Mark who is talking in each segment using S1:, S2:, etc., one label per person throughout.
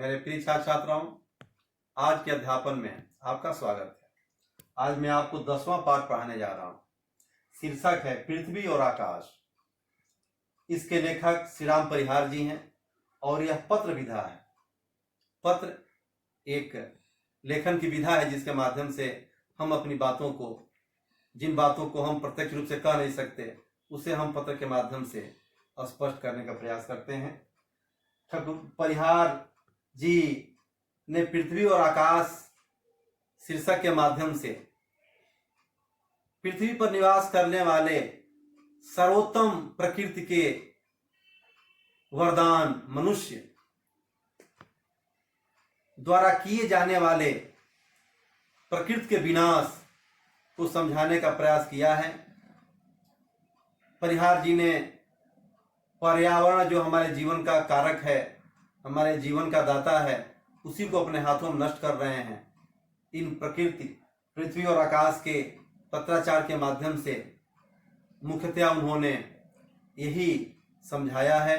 S1: मेरे प्रिय छात्र छात्राओं, आज के अध्यापन में आपका स्वागत है। आज मैं आपको 10वां पाठ पढ़ाने जा रहा हूं। शीर्षक है पृथ्वी और आकाश। इसके लेखक श्री राम परिहार जी हैं और यह पत्र विधा है। पत्र एक लेखन की विधा है जिसके माध्यम से हम अपनी बातों को, जिन बातों को हम प्रत्यक्ष रूप से कह नहीं सकते, उसे हम पत्र के माध्यम से स्पष्ट करने का प्रयास करते हैं। ठाकुर परिहार जी ने पृथ्वी और आकाश शीर्षक के माध्यम से पृथ्वी पर निवास करने वाले सर्वोत्तम प्रकृति के वरदान मनुष्य द्वारा किए जाने वाले प्रकृति के विनाश को समझाने का प्रयास किया है। परिहार जी ने पर्यावरण जो हमारे जीवन का कारक है, हमारे जीवन का दाता है, उसी को अपने हाथों में नष्ट कर रहे हैं। इन प्रकृति, पृथ्वी और आकाश के पत्राचार के माध्यम से मुख्यतया उन्होंने यही समझाया है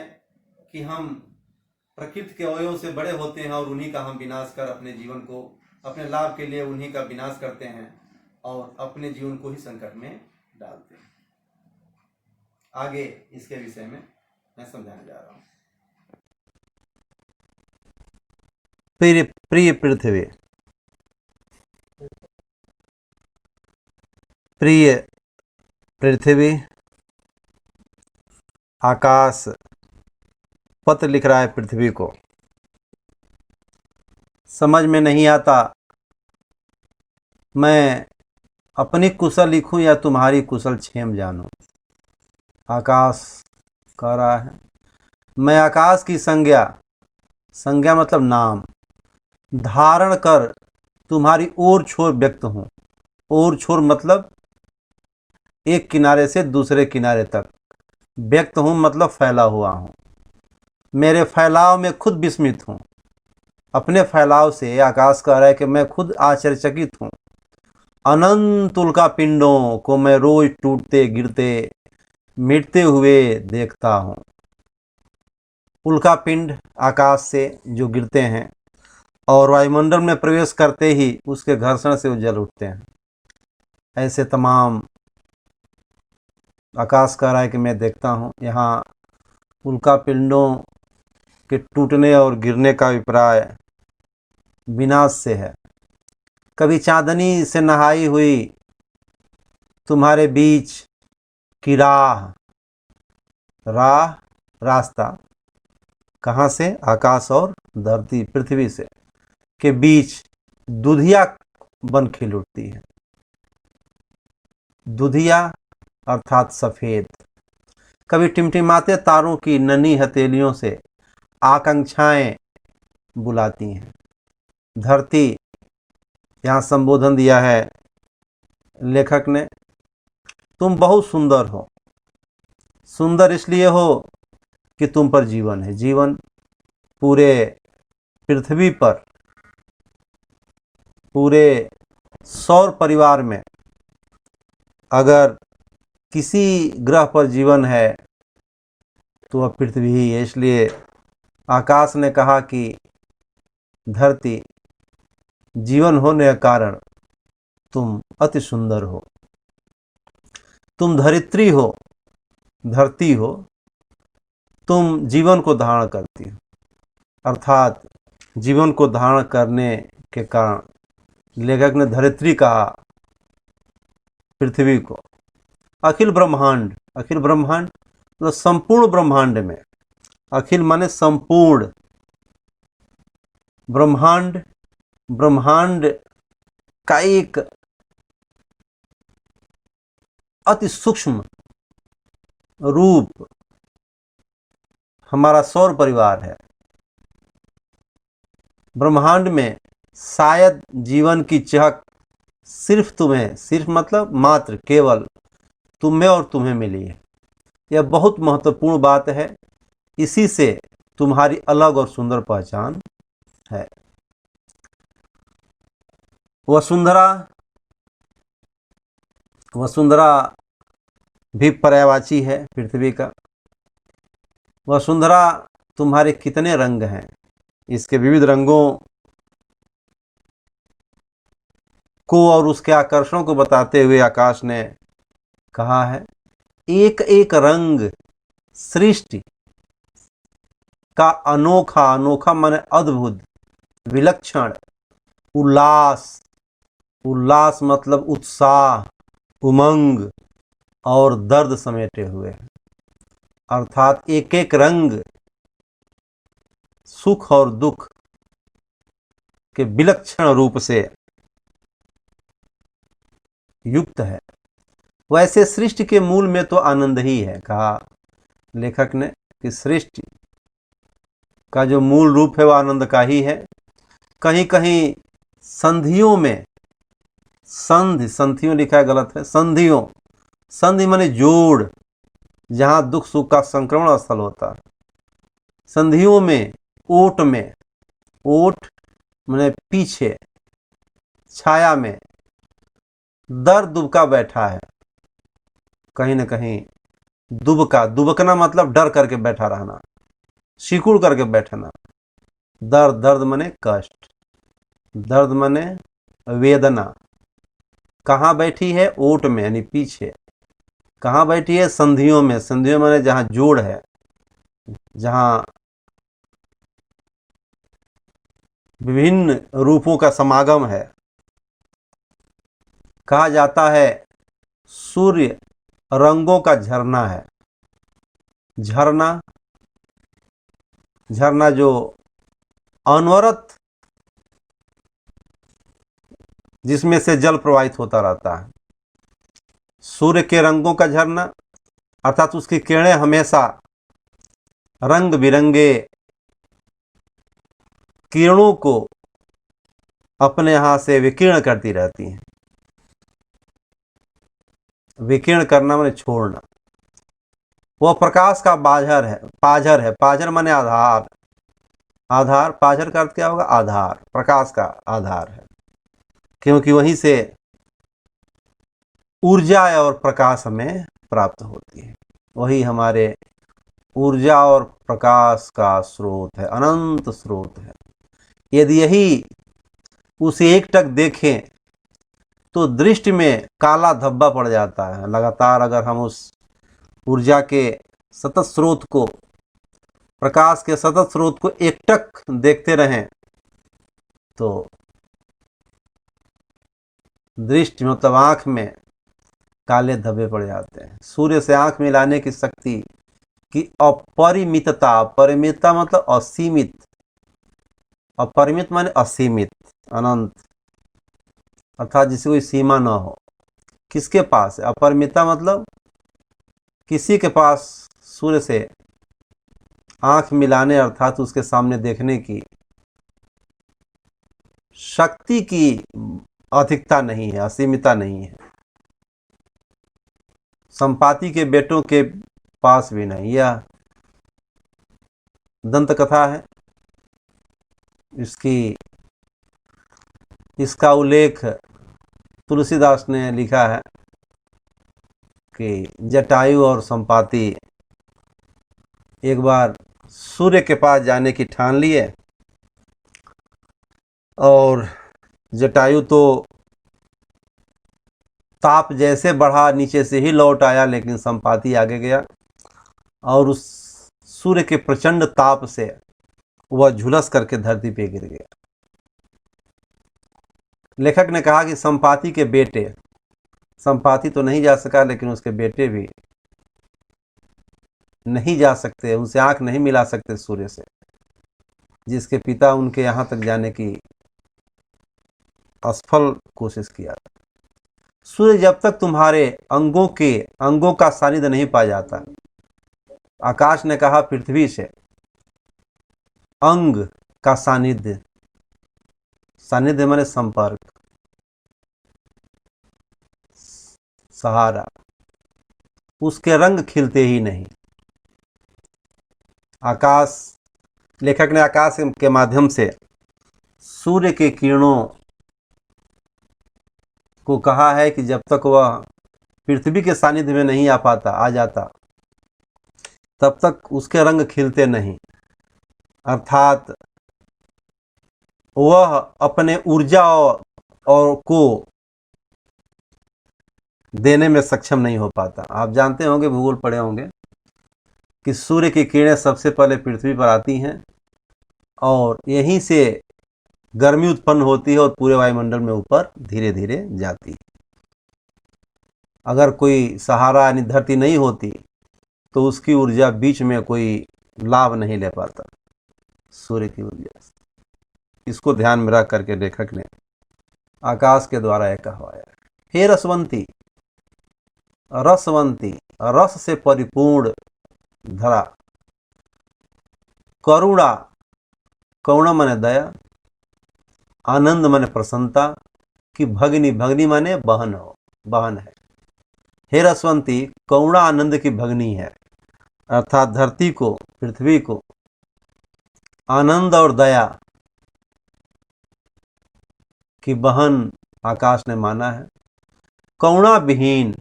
S1: कि हम प्रकृति के अवयवों से बड़े होते हैं और उन्हीं का हम विनाश कर अपने जीवन को, अपने लाभ के लिए उन्हीं का विनाश करते हैं और अपने जीवन को ही संकट में डालते हैं। आगे इसके विषय में मैं समझाने जा रहा हूँ।
S2: प्रिय पृथ्वी, प्रिय पृथ्वी, आकाश पत्र लिख रहा है पृथ्वी को। समझ में नहीं आता मैं अपनी कुशल लिखूं या तुम्हारी कुशल क्षेम जानूं। आकाश कह रहा है मैं आकाश की संज्ञा मतलब नाम धारण कर तुम्हारी ओर छोर व्यक्त हूँ। ओर छोर मतलब एक किनारे से दूसरे किनारे तक, व्यक्त हूँ मतलब फैला हुआ हूँ। मेरे फैलाव में खुद विस्मित हूँ। अपने फैलाव से आकाश कह रहा है कि मैं खुद आश्चर्यचकित हूँ। अनंत उल्का पिंडों को मैं रोज टूटते गिरते मिटते हुए देखता हूँ। उल्का पिंड आकाश से जो गिरते हैं और वायुमंडल में प्रवेश करते ही उसके घर्षण से वो जल उठते हैं, ऐसे तमाम आकाश कह रहा है कि मैं देखता हूँ। यहाँ उल्का पिंडों के टूटने और गिरने का अभिप्राय विनाश से है। कभी चांदनी से नहाई हुई तुम्हारे बीच की रास्ता कहाँ से? आकाश और धरती पृथ्वी से के बीच दुधिया बन खिल उठती है। दुधिया अर्थात सफेद। कभी टिमटिमाते तारों की नन्ही हथेलियों से आकांक्षाएं बुलाती हैं। धरती, यहाँ संबोधन दिया है लेखक ने, तुम बहुत सुंदर हो। सुंदर इसलिए हो कि तुम पर जीवन है। जीवन पूरे पृथ्वी पर, पूरे सौर परिवार में अगर किसी ग्रह पर जीवन है तो वह पृथ्वी ही है। इसलिए आकाश ने कहा कि धरती, जीवन होने के कारण तुम अति सुंदर हो। तुम धरित्री हो, धरती हो, तुम जीवन को धारण करती हो। अर्थात जीवन को धारण करने के कारण लेखक ने धरित्री कहा पृथ्वी को। अखिल ब्रह्मांड मतलब संपूर्ण ब्रह्मांड में, अखिल माने संपूर्ण, ब्रह्मांड का एक अति सूक्ष्म रूप हमारा सौर परिवार है। ब्रह्मांड में शायद जीवन की चहक सिर्फ तुम्हें, सिर्फ मतलब मात्र, केवल तुम्हें और तुम्हें मिली है। यह बहुत महत्वपूर्ण बात है। इसी से तुम्हारी अलग और सुंदर पहचान है। वसुंधरा भी पर्यायवाची है पृथ्वी का। वसुंधरा, तुम्हारे कितने रंग हैं, इसके विविध रंगों को और उसके आकर्षणों को बताते हुए आकाश ने कहा है, एक एक रंग सृष्टि का अनोखा, अनोखा माने अद्भुत, विलक्षण, उल्लास, उल्लास मतलब उत्साह, उमंग और दर्द समेटे हुए हैं। अर्थात एक एक रंग सुख और दुख के विलक्षण रूप से युक्त है। वैसे सृष्टि के मूल में तो आनंद ही है, कहा लेखक ने कि सृष्टि का जो मूल रूप है वह आनंद का ही है। कहीं कहीं संधियों में, संधियों लिखा है, गलत है, संधियों, संधि माने जोड़, जहां दुख सुख का संक्रमण स्थल होता है। संधियों में, ओट में, ओट माने पीछे, छाया में दर दुबका बैठा है। कहीं न कहीं दुबका, दुबकना मतलब डर करके बैठा रहना, सिकुड़ करके बैठना। दर्द, दर्द माने कष्ट, दर्द माने वेदना। कहाँ बैठी है? ओट में यानी पीछे। कहाँ बैठी है? संधियों में, संधियों माने जहाँ जोड़ है, जहाँ विभिन्न रूपों का समागम है। कहा जाता है सूर्य रंगों का झरना है। झरना, झरना जो अनवरत जिसमें से जल प्रवाहित होता रहता है। सूर्य के रंगों का झरना अर्थात उसकी किरणें हमेशा रंग बिरंगे किरणों को अपने यहाँ से विकीर्ण करती रहती हैं। विकीर्ण करना माने छोड़ना। वह प्रकाश का बाझर है, पाझर है। पाझर माने आधार, आधार, पाझर का अर्थ क्या होगा? आधार, प्रकाश का आधार है, क्योंकि वहीं से ऊर्जा और प्रकाश हमें प्राप्त होती है। वही हमारे ऊर्जा और प्रकाश का स्रोत है, अनंत स्रोत है। यदि यही उसे एकटक देखें तो दृष्टि में काला धब्बा पड़ जाता है। लगातार अगर हम उस ऊर्जा के सतत स्रोत को, प्रकाश के सतत स्रोत को एकटक देखते रहें तो दृष्टि मतलब आंख में काले धब्बे पड़ जाते हैं। सूर्य से आंख मिलाने की शक्ति की अपरिमितता, परिमितता मतलब असीमित, अपरिमित माने असीमित, अनंत, अर्थात जिसे कोई सीमा न हो। किसके पास है? अपरिमितता मतलब किसी के पास सूर्य से आंख मिलाने अर्थात उसके सामने देखने की शक्ति की अधिकता नहीं है, असीमितता नहीं है। संपाति के बेटों के पास भी नहीं। यह दंत कथा है, इसका उल्लेख तुलसीदास ने लिखा है कि जटायु और संपाति एक बार सूर्य के पास जाने की ठान लिए और जटायु तो ताप जैसे बढ़ा नीचे से ही लौट आया, लेकिन संपाति आगे गया और उस सूर्य के प्रचंड ताप से वह झुलस करके धरती पे गिर गया। लेखक ने कहा कि संपाति के बेटे, संपाति तो नहीं जा सका लेकिन उसके बेटे भी नहीं जा सकते, उनसे आंख नहीं मिला सकते सूर्य से, जिसके पिता उनके यहाँ तक जाने की असफल कोशिश किया। सूर्य जब तक तुम्हारे अंगों का सानिध्य नहीं पा जाता, आकाश ने कहा पृथ्वी से अंग का सानिध्य, सानिध्य माने संपर्क, सहारा, उसके रंग खिलते ही नहीं। आकाश, लेखक ने आकाश के माध्यम से सूर्य के किरणों को कहा है कि जब तक वह पृथ्वी के सानिध्य में नहीं आ जाता तब तक उसके रंग खिलते नहीं। अर्थात वह अपने ऊर्जा और को देने में सक्षम नहीं हो पाता। आप जानते होंगे, भूगोल पढ़े होंगे कि सूर्य की किरणें सबसे पहले पृथ्वी पर आती हैं और यहीं से गर्मी उत्पन्न होती है और पूरे वायुमंडल में ऊपर धीरे धीरे जाती है। अगर कोई सहारा यानी धरती नहीं होती तो उसकी ऊर्जा बीच में कोई लाभ नहीं ले पाता सूर्य की ऊर्जा से। इसको ध्यान में रख करके लेखक ने आकाश के द्वारा यह कहवाया, हे रसवंती, रसवंती, रस से परिपूर्ण धरा, करुणा, करुणा माने दया, आनंद माने प्रसन्नता की भगनी, भगनी माने बहन हो, बहन है। हे रसवंती करुणा आनंद की भगनी है, अर्थात धरती को, पृथ्वी को आनंद और दया की बहन आकाश ने माना है। करुणा विहीन,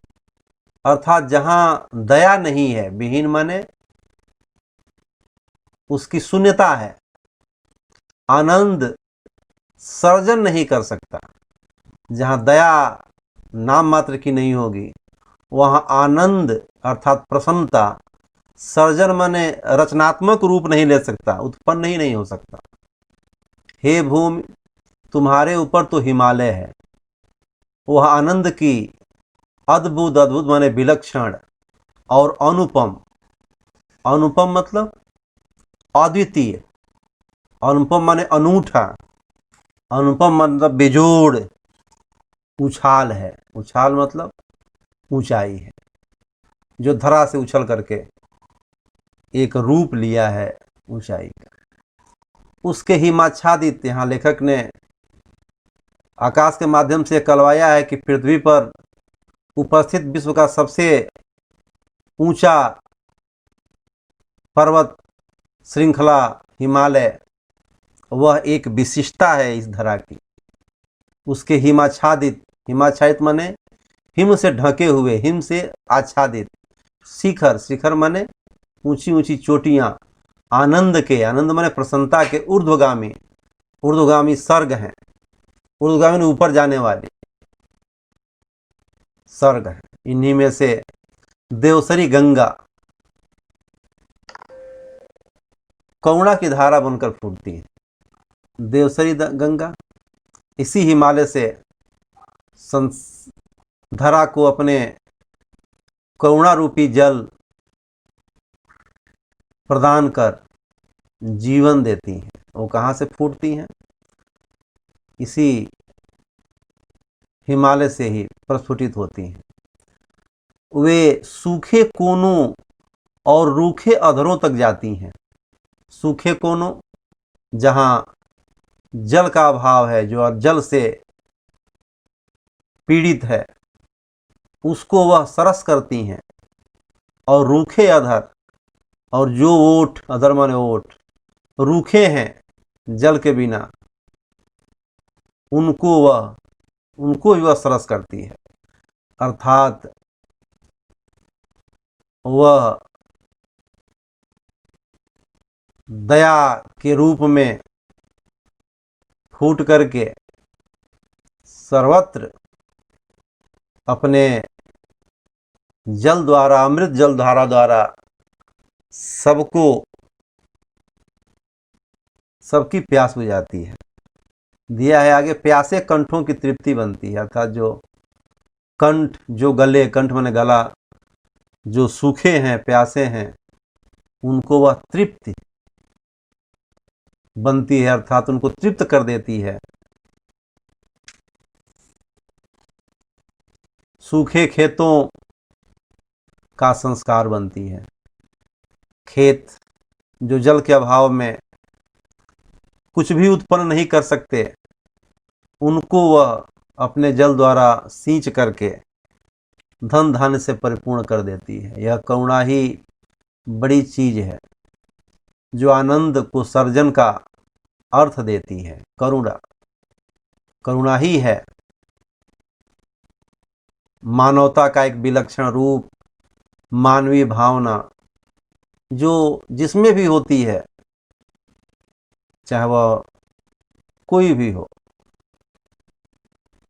S2: अर्थात जहां दया नहीं है, विहीन माने उसकी शून्यता है, आनंद सर्जन नहीं कर सकता। जहां दया नाम मात्र की नहीं होगी वहां आनंद अर्थात प्रसन्नता सर्जन माने रचनात्मक रूप नहीं ले सकता, उत्पन्न ही नहीं हो सकता। हे भूमि, तुम्हारे ऊपर तो हिमालय है, वह आनंद की अद्भुत, अद्भुत माने विलक्षण और अनुपम, अनुपम मतलब अद्वितीय, अनुपम माने अनूठा, अनुपम मतलब बेजोड़ उछाल है, उछाल मतलब ऊंचाई है, जो धरा से उछल करके एक रूप लिया है ऊंचाई का। उसके हिमाच्छादित, यहाँ लेखक ने आकाश के माध्यम से कहलवाया है कि पृथ्वी पर उपस्थित विश्व का सबसे ऊंचा पर्वत श्रृंखला हिमालय, वह एक विशिष्टता है इस धरा की। उसके हिमाच्छादित, हिमाच्छादित माने हिम से ढके हुए, हिम से आच्छादित, शिखर, शिखर माने ऊंची ऊंची चोटियां, आनंद के, आनंद माने प्रसन्नता के ऊर्ध्वगामी, ऊर्ध्वगामी सर्ग हैं, ऊर्ध्वगामी ने ऊपर जाने वाले सर्ग हैं। इन्हीं में से देवसरी गंगा करुणा की धारा बनकर फूटती है। देवसरी गंगा इसी हिमालय से धरा को अपने करुणा रूपी जल प्रदान कर जीवन देती हैं। वो कहाँ से फूटती हैं? इसी हिमालय से ही प्रस्फुटित होती हैं। वे सूखे कोनों और रूखे अधरों तक जाती हैं। सूखे कोनों जहाँ जल का अभाव है, जो जल से पीड़ित है, उसको वह सरस करती हैं। और रूखे अधर, और जो ओठ, अधर माने ओठ, रूखे हैं जल के बिना, उनको भी वह सरस करती है। अर्थात वह दया के रूप में फूट करके सर्वत्र अपने जल द्वारा, अमृत जल धारा द्वारा सबको, सबकी प्यास बुझाती है। दिया है आगे, प्यासे कंठों की तृप्ति बनती है। अर्थात जो कंठ, जो गले, कंठ माने गला, जो सूखे हैं, प्यासे हैं, उनको वह तृप्ति बनती है, अर्थात उनको तृप्त कर देती है। सूखे खेतों का संस्कार बनती है। खेत जो जल के अभाव में कुछ भी उत्पन्न नहीं कर सकते, उनको वह अपने जल द्वारा सींच करके धन धान्य से परिपूर्ण कर देती है। यह करुणा ही बड़ी चीज है जो आनंद को सर्जन का अर्थ देती है। करुणा, करुणा ही है मानवता का एक विलक्षण रूप, मानवीय भावना जो जिसमें भी होती है, चाहे वह कोई भी हो,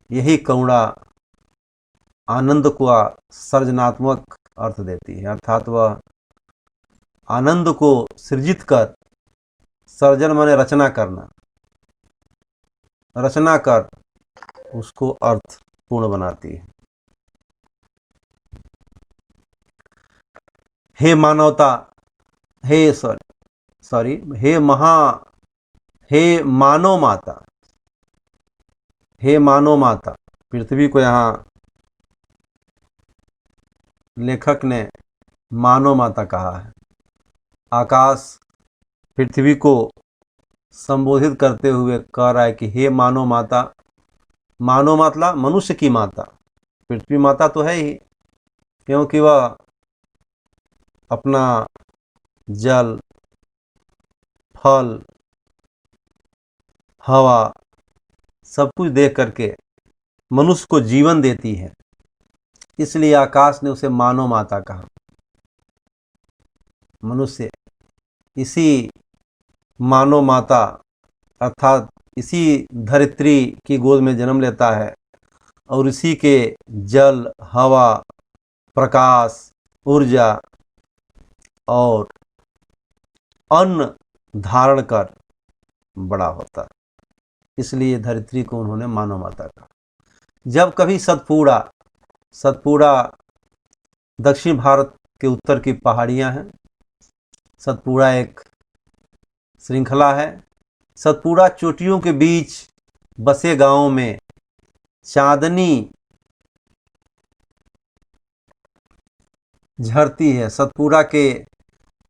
S2: यही करुणा आनंद को सृजनात्मक अर्थ देती है, अर्थात वह आनंद को सृजित कर, सर्जन माने रचना करना, रचना कर उसको अर्थ पूर्ण बनाती है। हे मानवता, हे सॉरी हे मानव माता, हे मानव माता। पृथ्वी को यहाँ लेखक ने मानव माता कहा है। आकाश पृथ्वी को संबोधित करते हुए कह रहा है कि हे मानव माता। मानव माता मनुष्य की माता, पृथ्वी माता तो है ही, क्योंकि वह अपना जल, फल, हवा सब कुछ दे करके मनुष्य को जीवन देती है, इसलिए आकाश ने उसे मानव माता कहा। मनुष्य इसी मानव माता अर्थात इसी धरित्री की गोद में जन्म लेता है और इसी के जल, हवा, प्रकाश, ऊर्जा और अन्न धारण कर बड़ा होता है, इसलिए धरित्री को उन्होंने मानव माता कहा। जब कभी सतपुड़ा दक्षिण भारत के उत्तर की पहाड़ियां हैं। सतपुड़ा एक श्रृंखला है। सतपुड़ा चोटियों के बीच बसे गांवों में चांदनी झरती है। सतपुड़ा के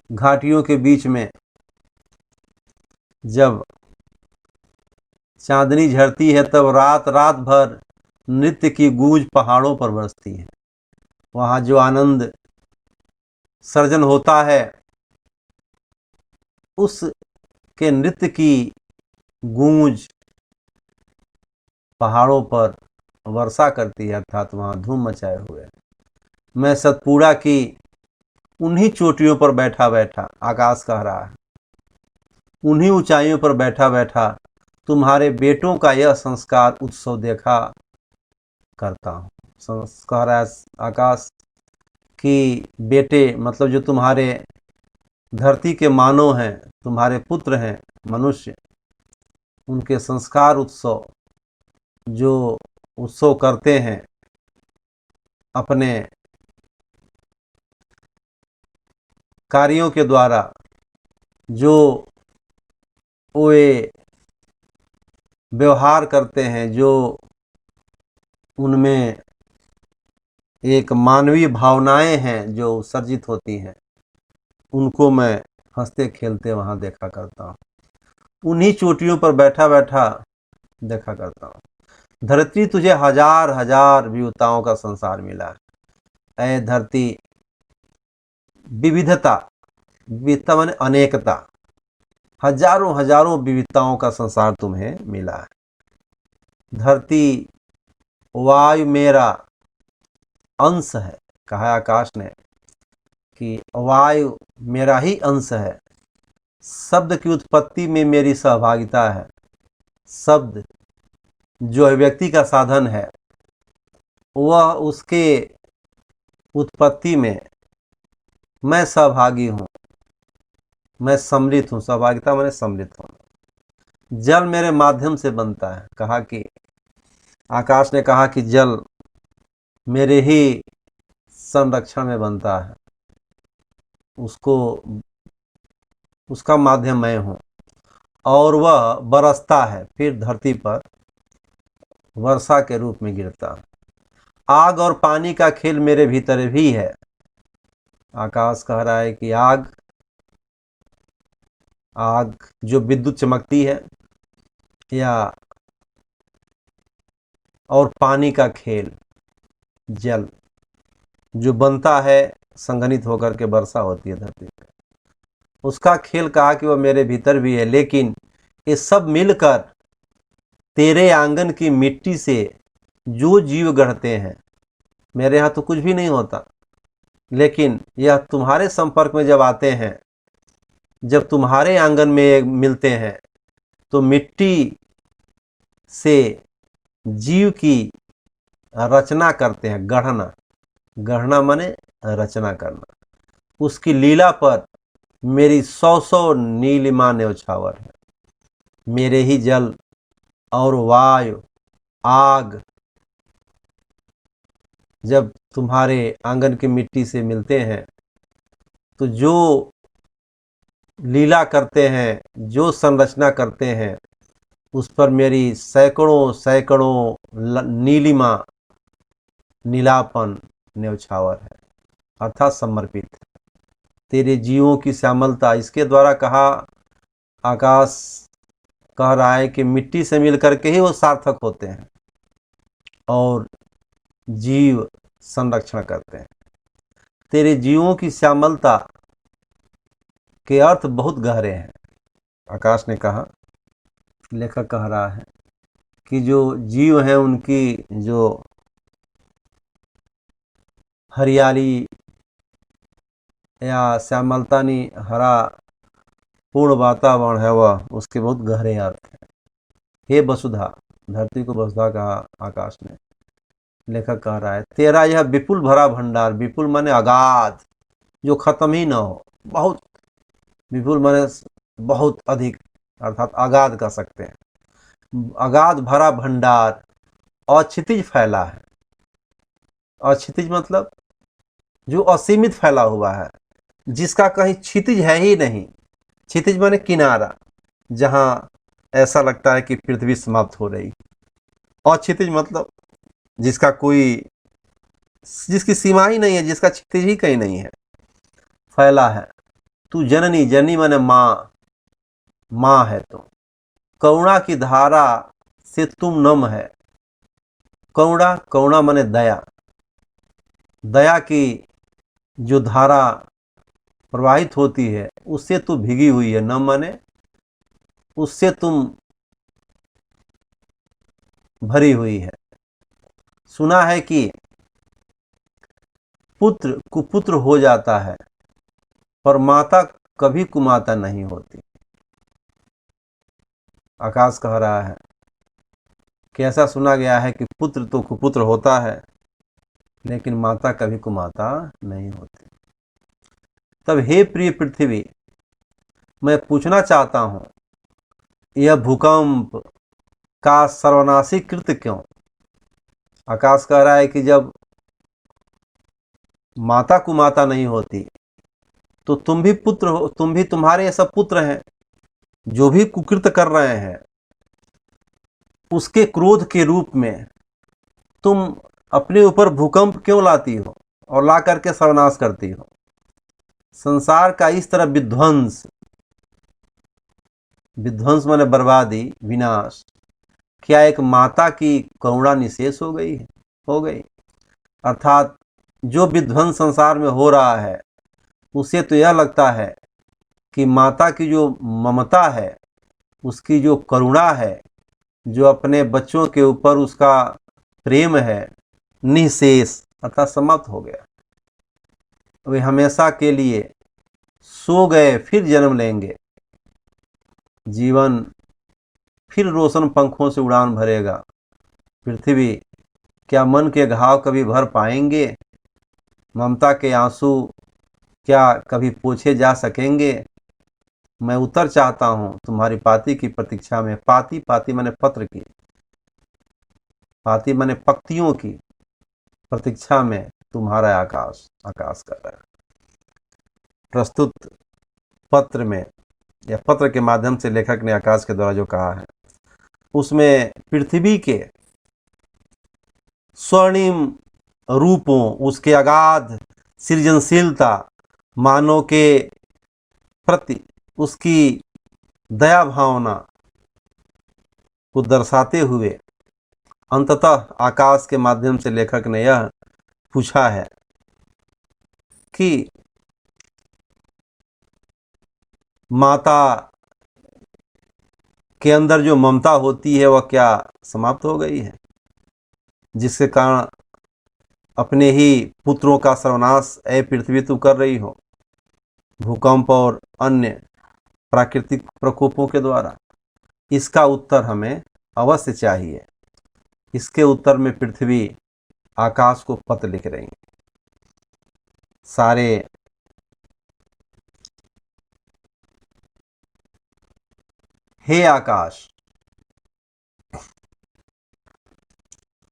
S2: घाटियों के बीच में जब चांदनी झरती है तब रात रात भर नृत्य की गूंज पहाड़ों पर बरसती है। वहाँ जो आनंद सर्जन होता है उस के नृत्य की गूंज पहाड़ों पर वर्षा करती है, अर्थात वहाँ धूम मचाए हुए। मैं सतपुड़ा की उन्हीं चोटियों पर बैठा बैठा, आकाश कह रहा है, उन्हीं ऊंचाइयों पर बैठा बैठा तुम्हारे बेटों का यह संस्कार उत्सव देखा करता हूँ। कह रहा है आकाश कि बेटे मतलब जो तुम्हारे धरती के मानव हैं, तुम्हारे पुत्र हैं मनुष्य, उनके संस्कार उत्सव जो उत्सव करते हैं अपने कार्यों के द्वारा, जो वे व्यवहार करते हैं, जो उनमें एक मानवीय भावनाएं हैं जो सर्जित होती हैं, उनको मैं हंसते खेलते वहाँ देखा करता हूँ। उन्हीं चोटियों पर बैठा बैठा देखा करता हूँ। धरती तुझे हजार हजार विविधताओं का संसार मिला है। ऐ धरती, विविधता माने अनेकता, हजारों हजारों विविधताओं का संसार तुम्हें मिला है। धरती वायु मेरा अंश है, कहा आकाश ने कि वायु मेरा ही अंश है। शब्द की उत्पत्ति में मेरी सहभागिता है। शब्द जो अभिव्यक्ति का साधन है, वह उसके उत्पत्ति में मैं सहभागी हूँ, मैं सम्मिलित हूँ। सहभागिता माने सम्मिलित हूँ। जल मेरे माध्यम से बनता है। कहा कि आकाश ने कहा कि जल मेरे ही संरक्षण में बनता है, उसका माध्यम मैं हूँ और वह बरसता है, फिर धरती पर वर्षा के रूप में गिरता है। आग और पानी का खेल मेरे भीतर भी है। आकाश कह रहा है कि आग जो विद्युत चमकती है, या और पानी का खेल जल जो बनता है, संघनित होकर के वर्षा होती है धरती पर, उसका खेल कहा कि वह मेरे भीतर भी है। लेकिन ये सब मिलकर तेरे आंगन की मिट्टी से जो जीव गढ़ते हैं, मेरे यहाँ तो कुछ भी नहीं होता, लेकिन यह तुम्हारे संपर्क में जब आते हैं, जब तुम्हारे आंगन में मिलते हैं, तो मिट्टी से जीव की रचना करते हैं। गढ़ना, गढ़ना माने रचना करना। उसकी लीला पर मेरी 100 नीलिमा न्यौछावर है। मेरे ही जल और वायु, आग जब तुम्हारे आंगन की मिट्टी से मिलते हैं तो जो लीला करते हैं, जो संरचना करते हैं, उस पर मेरी सैकड़ों सैकड़ों नीलिमा, नीलापन न्यौछावर है, अर्थात समर्पित है। तेरे जीवों की श्यामलता, इसके द्वारा कहा, आकाश कह रहा है कि मिट्टी से मिल करके ही वो सार्थक होते हैं और जीव संरक्षण करते हैं। तेरे जीवों की श्यामलता के अर्थ बहुत गहरे हैं। आकाश ने कहा, लेखक कह रहा है कि जो जीव हैं उनकी जो हरियाली या श्यामलता नहीं, हरा पूर्ण वातावरण है, वह उसके बहुत गहरे अर्थ हैं। हे वसुधा, धरती को वसुधा कहा आकाश ने। लेखक कह रहा है, तेरा यह विपुल भरा भंडार, विपुल माने अगाध, जो खत्म ही ना हो, बहुत विपुल माने बहुत अधिक, अर्थात अगाध कह सकते हैं। अगाध भरा भंडार अक्षितिज फैला है। अक्षितिज मतलब जो असीमित फैला हुआ है, जिसका कहीं क्षितिज है ही नहीं। क्षितिज माने किनारा, जहां ऐसा लगता है कि पृथ्वी समाप्त हो रही। अक्षितिज मतलब जिसका कोई, जिसकी सीमा ही नहीं है, जिसका क्षितिज ही कहीं नहीं है, फैला है। तू जननी, जननी माने माँ, माँ है तुम। करुणा की धारा से तुम नम है। करुणा, करुणा माने दया, दया की जो धारा प्रवाहित होती है उससे तू भीगी हुई है। नम माने उससे तुम भरी हुई है। सुना है कि पुत्र कुपुत्र हो जाता है, पर माता कभी कुमाता नहीं होती। आकाश कह रहा है कि ऐसा सुना गया है कि पुत्र तो कुपुत्र होता है, लेकिन माता कभी कुमाता नहीं होती। तब हे प्रिय पृथ्वी, मैं पूछना चाहता हूं, यह भूकंप का सर्वनाशी कृत्य क्यों? आकाश कह रहा है कि जब माता कुमाता नहीं होती तो तुम भी पुत्र हो, तुम भी, तुम्हारे ये सब पुत्र हैं जो भी कुकृत कर रहे हैं, उसके क्रोध के रूप में तुम अपने ऊपर भूकंप क्यों लाती हो और ला करके सर्वनाश करती हो? संसार का इस तरह विध्वंस, विध्वंस माने बर्बादी, विनाश, क्या एक माता की करुणा निशेष हो गई है? हो गई। अर्थात जो विध्वंस संसार में हो रहा है, उसे तो यह लगता है कि माता की जो ममता है, उसकी जो करुणा है, जो अपने बच्चों के ऊपर उसका प्रेम है, निशेष, अर्थात समाप्त हो गया। वे हमेशा के लिए सो गए, फिर जन्म लेंगे। जीवन फिर रोशन पंखों से उड़ान भरेगा। पृथ्वी, क्या मन के घाव कभी भर पाएंगे? ममता के आंसू क्या कभी पोंछे जा सकेंगे? मैं उत्तर चाहता हूँ तुम्हारी पाती की प्रतीक्षा में। पाती, पाती माने पत्र की, पाती माने पक्तियों की प्रतीक्षा में तुम्हारा आकाश, आकाश कर रहा है। प्रस्तुत पत्र में या पत्र के माध्यम से लेखक ने आकाश के द्वारा जो कहा है, उसमें पृथ्वी के स्वर्णिम रूपों, उसके अगाध सृजनशीलता, मानव के प्रति उसकी दया भावना को दर्शाते हुए अंततः आकाश के माध्यम से लेखक ने यह पूछा है कि माता के अंदर जो ममता होती है वह क्या समाप्त हो गई है, जिसके कारण अपने ही पुत्रों का सर्वनाश ऐ पृथ्वी तू कर रही हो, भूकंप और अन्य प्राकृतिक प्रकोपों के द्वारा? इसका उत्तर हमें अवश्य चाहिए। इसके उत्तर में पृथ्वी आकाश को पत्र लिख रही है। सारे हे आकाश,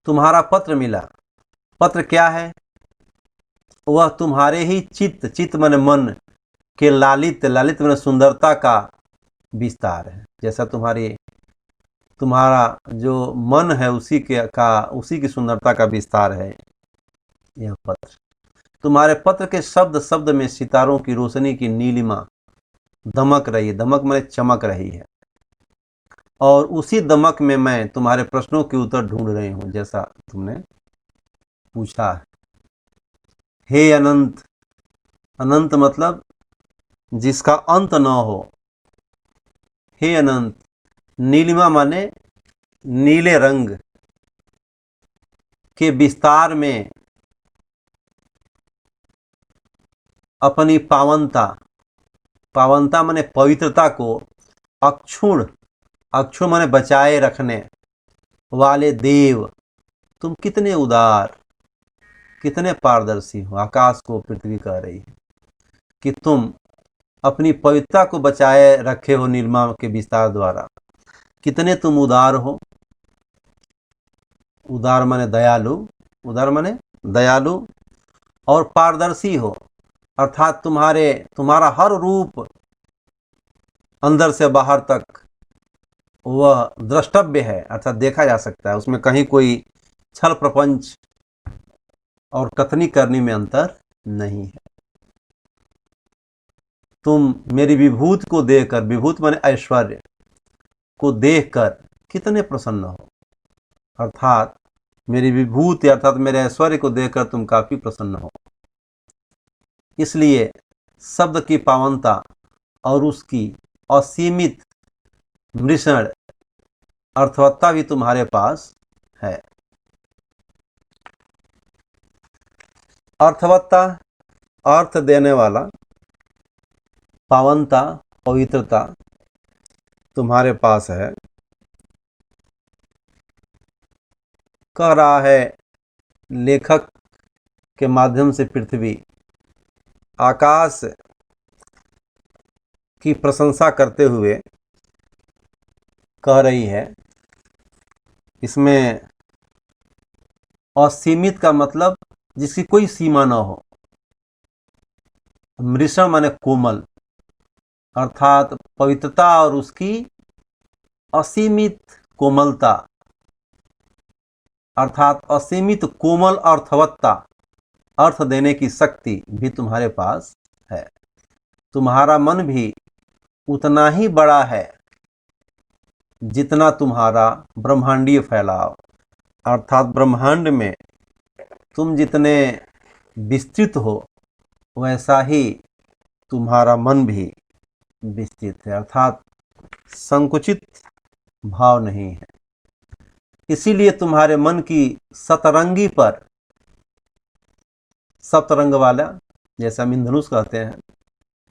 S2: तुम्हारा पत्र मिला। पत्र क्या है? वह तुम्हारे ही चित्त, चित्त माने मन के लालित्य, लालित्य माने सुंदरता का विस्तार है। जैसा तुम्हारा जो मन है उसी की सुंदरता का विस्तार है यह पत्र। तुम्हारे पत्र के शब्द शब्द में सितारों की रोशनी की नीलिमा दमक रही है। दमक माने चमक रही है। और उसी दमक में मैं तुम्हारे प्रश्नों के उत्तर ढूंढ रही हूं, जैसा तुमने पूछा है। हे अनंत, अनंत मतलब जिसका अंत न हो। हे अनंत, नीलिमा माने नीले रंग के विस्तार में अपनी पावनता, पावनता माने पवित्रता को अक्षुण, अक्षुण माने बचाए रखने वाले देव, तुम कितने उदार, कितने पारदर्शी हो। आकाश को पृथ्वी कह रही है कि तुम अपनी पवित्रता को बचाए रखे हो नीलिमा के विस्तार द्वारा। कितने तुम उदार हो। उदार माने दयालु, उदार माने दयालु और पारदर्शी हो, अर्थात तुम्हारा हर रूप अंदर से बाहर तक वह द्रष्टव्य है, अर्थात देखा जा सकता है। उसमें कहीं कोई छल प्रपंच और कथनी करनी में अंतर नहीं है। तुम मेरी विभूति को देखकर, विभूति माने ऐश्वर्य को देखकर कितने प्रसन्न हो, अर्थात मेरी विभूति अर्थात मेरे ऐश्वर्य को देखकर तुम काफी प्रसन्न हो। इसलिए शब्द की पावनता और उसकी असीमित मृषण अर्थवत्ता भी तुम्हारे पास है। अर्थवत्ता, अर्थ देने वाला, पावनता, पवित्रता तुम्हारे पास है। कह रहा है लेखक के माध्यम से पृथ्वी आकाश की प्रशंसा करते हुए कह रही है। इसमें असीमित का मतलब जिसकी कोई सीमा न हो। मृषण माने कोमल, अर्थात पवित्रता और उसकी असीमित कोमलता, अर्थात असीमित कोमल अर्थवत्ता, अर्थ देने की शक्ति भी तुम्हारे पास है। तुम्हारा मन भी उतना ही बड़ा है जितना तुम्हारा ब्रह्मांडीय फैलाव, अर्थात ब्रह्मांड में तुम जितने विस्तृत हो वैसा ही तुम्हारा मन भी विस्तृत है, अर्थात संकुचित भाव नहीं है। इसीलिए तुम्हारे मन की सतरंगी पर, सप्तरंग वाला जैसा हम इंद्रधनुष कहते हैं,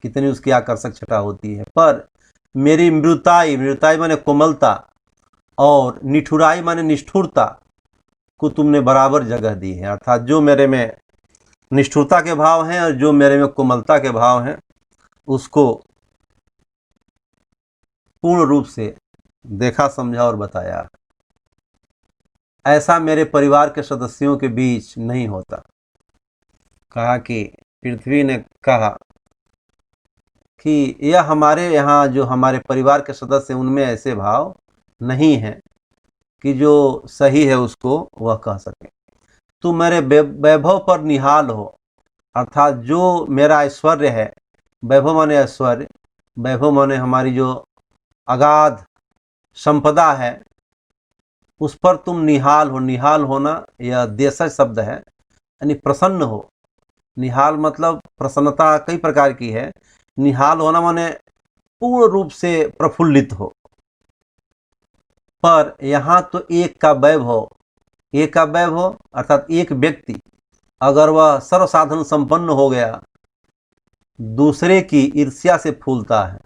S2: कितनी उसकी आकर्षक छटा होती है, पर मेरी मृताई, मृताई माने कोमलता और निठुराई माने निष्ठुरता को तुमने बराबर जगह दी है। अर्थात जो मेरे में निष्ठुरता के भाव हैं और जो मेरे में कोमलता के भाव हैं उसको पूर्ण रूप से देखा, समझा और बताया। ऐसा मेरे परिवार के सदस्यों के बीच नहीं होता। कहा कि पृथ्वी ने कहा कि यह हमारे यहाँ जो हमारे परिवार के सदस्य हैं उनमें ऐसे भाव नहीं हैं कि जो सही है उसको वह कह सके। तू मेरे वैभव पर निहाल हो, अर्थात जो मेरा ऐश्वर्य है, वैभव माने ऐश्वर्य, वैभव माने हमारी जो अगाध संपदा है उस पर तुम निहाल हो। निहाल होना यह देशज शब्द है, यानी प्रसन्न हो। निहाल मतलब प्रसन्नता कई प्रकार की है। निहाल होना माने पूर्ण रूप से प्रफुल्लित हो। पर यहाँ तो एक का वैभव, एक का वैभव अर्थात एक व्यक्ति अगर वह सर्वसाधन संपन्न हो गया, दूसरे की ईर्ष्या से फूलता है।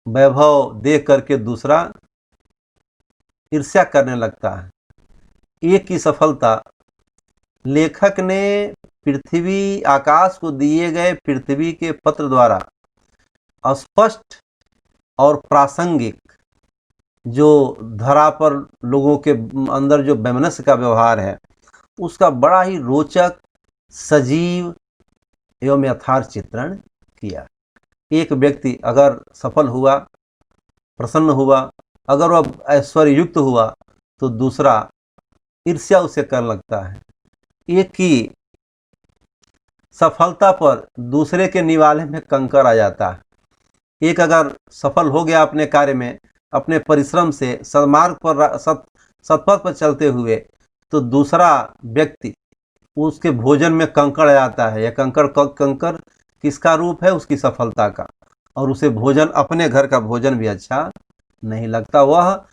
S2: वैभव देख करके दूसरा ईर्ष्या करने लगता है। एक की सफलता लेखक ने पृथ्वी आकाश को दिए गए पृथ्वी के पत्र द्वारा स्पष्ट और प्रासंगिक, जो धरा पर लोगों के अंदर जो वैमनस्य का व्यवहार है उसका बड़ा ही रोचक, सजीव एवं यथार्थ चित्रण किया। एक व्यक्ति अगर सफल हुआ, प्रसन्न हुआ, अगर वह ऐश्वर्य युक्त हुआ तो दूसरा ईर्ष्या उसे करने लगता है। एक की सफलता पर दूसरे के निवाले में कंकर आ जाता है। एक अगर सफल हो गया अपने कार्य में, अपने परिश्रम से सन्मार्ग पर सतपथ पर चलते हुए, तो दूसरा व्यक्ति उसके भोजन में कंकड़ आ जाता है। यह कंकड़ किसका रूप है? उसकी सफलता का। और उसे भोजन, अपने घर का भोजन भी अच्छा नहीं लगता। वह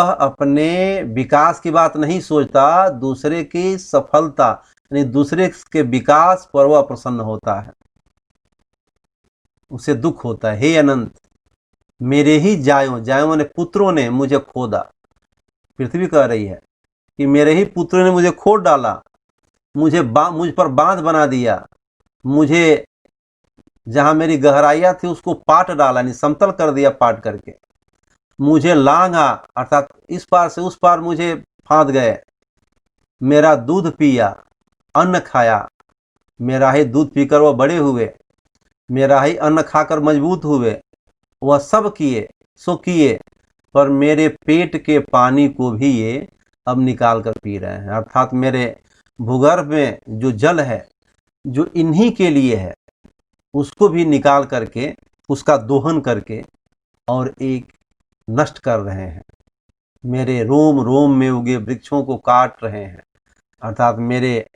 S2: अपने विकास की बात नहीं सोचता, दूसरे की सफलता यानी दूसरे के विकास पर वह प्रसन्न होता है, उसे दुख होता है। हे अनंत, मेरे ही जायों ने, पुत्रों ने मुझे खोदा। पृथ्वी कह रही है कि मेरे ही पुत्रों ने मुझे खोद डाला, मुझ पर बांध बना दिया, मुझे जहां मेरी गहराइयां थी उसको पाट डाला, यानी समतल कर दिया पाट करके। मुझे लांघा अर्थात इस पार से उस पार मुझे फांद गए। मेरा दूध पिया, अन्न खाया, मेरा ही दूध पीकर वह बड़े हुए, मेरा ही अन्न खाकर मजबूत हुए। वह सब किए सो किए, पर मेरे पेट के पानी को भी ये अब निकाल कर पी रहे हैं। अर्थात मेरे भूगर्भ में जो जल है, जो इन्हीं के लिए है, उसको भी निकाल करके, उसका दोहन करके और एक नष्ट कर रहे हैं। मेरे रोम रोम में उगे वृक्षों को काट रहे हैं। अर्थात मेरे